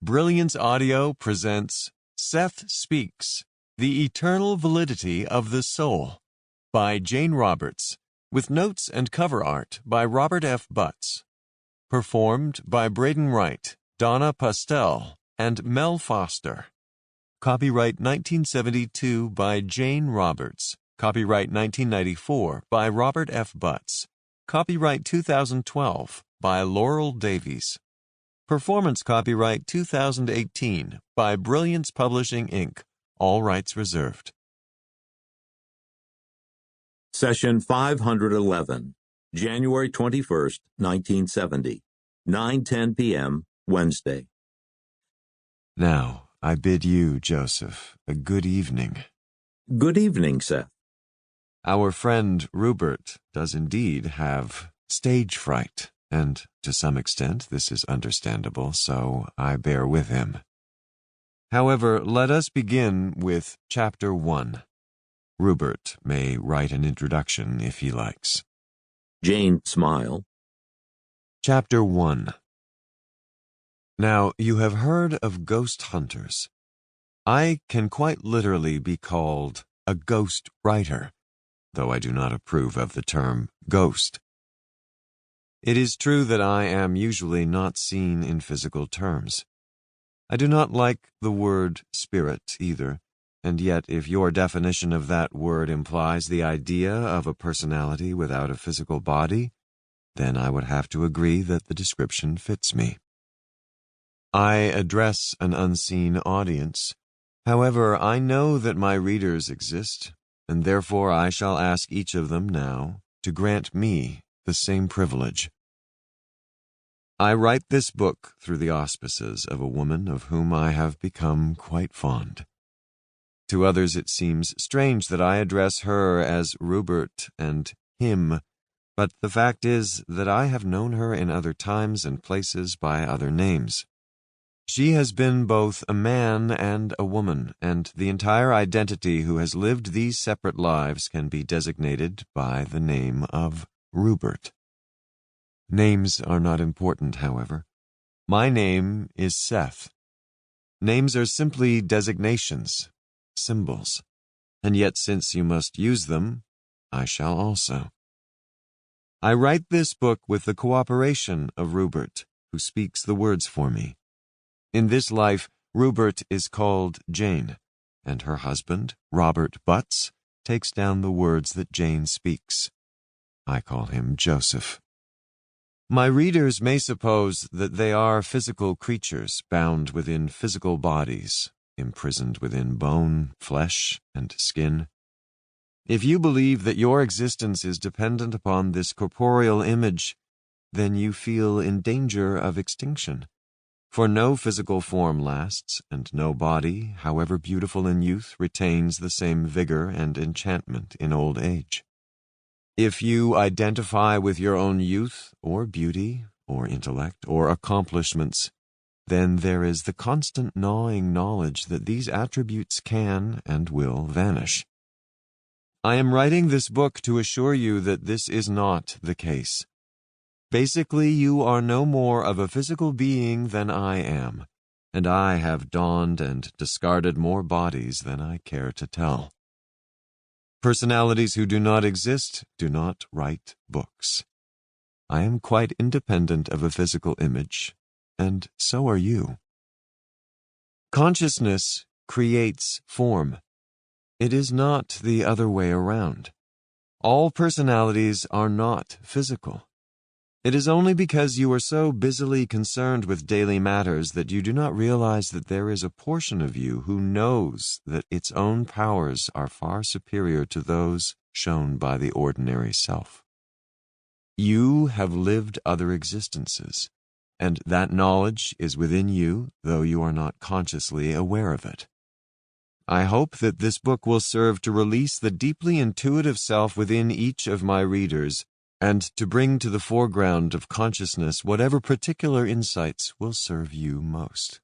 Brilliance Audio presents Seth Speaks, The Eternal Validity of the Soul by Jane Roberts, with notes and cover art by Robert F. Butts. Performed by Braden Wright, Donna Pastel, and Mel Foster. Copyright 1972 by Jane Roberts. Copyright 1994 by Robert F. Butts. Copyright 2012 by Laurel Davies. Performance copyright 2018 by Brilliance Publishing, Inc., all rights reserved. Session 511, January 21st, 1970, 9:10 p.m., Wednesday. Now, I bid you, Joseph, a good evening. Good evening, Seth. Our friend Rupert does indeed have stage fright, and to some extent this is understandable, so I bear with him. However, let us begin with Chapter 1. Rupert may write an introduction if he likes. Jane smiled. Chapter 1. Now, you have heard of ghost hunters. I can quite literally be called a ghost writer, though I do not approve of the term ghost. It is true that I am usually not seen in physical terms. I do not like the word spirit either, and yet if your definition of that word implies the idea of a personality without a physical body, then I would have to agree that the description fits me. I address an unseen audience. However, I know that my readers exist, and therefore I shall ask each of them now to grant me the same privilege. I write this book through the auspices of a woman of whom I have become quite fond. To others it seems strange that I address her as Rupert and him, but the fact is that I have known her in other times and places by other names. She has been both a man and a woman, and the entire identity who has lived these separate lives can be designated by the name of Rupert. Names are not important, however. My name is Seth. Names are simply designations, symbols, and yet since you must use them, I shall also. I write this book with the cooperation of Rupert, who speaks the words for me. In this life, Rupert is called Jane, and her husband, Robert Butts, takes down the words that Jane speaks. I call him Joseph. My readers may suppose that they are physical creatures bound within physical bodies, imprisoned within bone, flesh, and skin. If you believe that your existence is dependent upon this corporeal image, then you feel in danger of extinction. For no physical form lasts, and no body, however beautiful in youth, retains the same vigor and enchantment in old age. If you identify with your own youth, or beauty, or intellect, or accomplishments, then there is the constant gnawing knowledge that these attributes can and will vanish. I am writing this book to assure you that this is not the case. Basically, you are no more of a physical being than I am, and I have donned and discarded more bodies than I care to tell. Personalities who do not exist do not write books. I am quite independent of a physical image, and so are you. Consciousness creates form. It is not the other way around. All personalities are not physical. It is only because you are so busily concerned with daily matters that you do not realize that there is a portion of you who knows that its own powers are far superior to those shown by the ordinary self. You have lived other existences, and that knowledge is within you, though you are not consciously aware of it. I hope that this book will serve to release the deeply intuitive self within each of my readers, and to bring to the foreground of consciousness whatever particular insights will serve you most.